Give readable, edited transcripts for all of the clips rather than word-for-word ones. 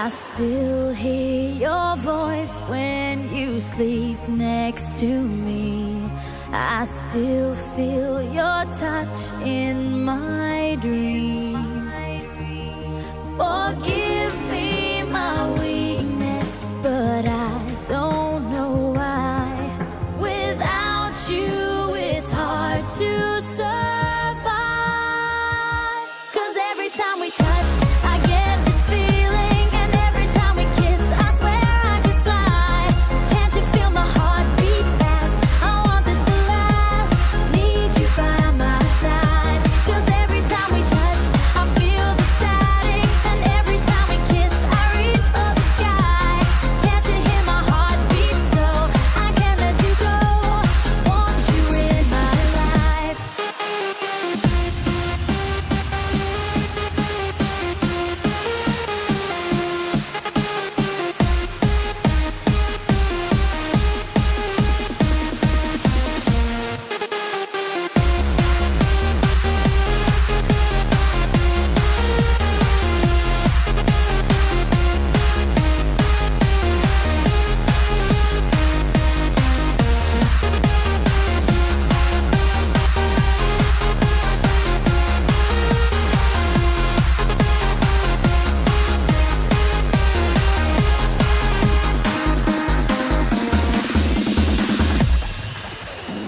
I still hear your voice when you sleep next to me. I still feel your touch in my dream. Forgive me my weakness, but I don't know why. Without you, it's hard to survive. 'Cause every time we touch, I get this feeling, and every time we kiss, I swear I could fly. Can't you feel my heart beat fast? I want this to last. Need you by my side. 'Cause every time we touch, I feel the static, and every time we kiss, I reach for the sky. Can't you hear my heart beat? So I can't let you go. Want you in my life.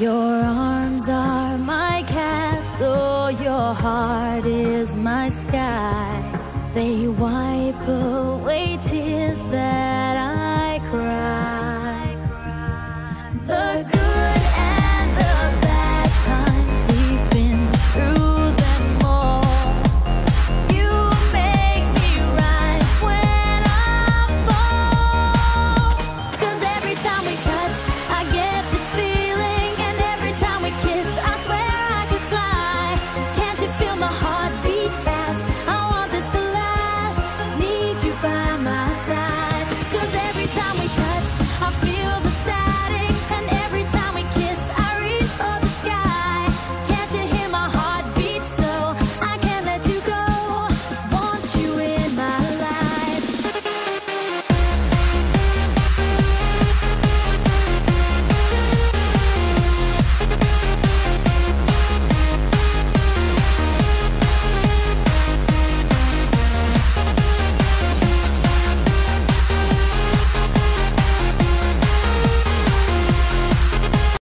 Your arms are my castle, your heart is my sky. They wipe away tears that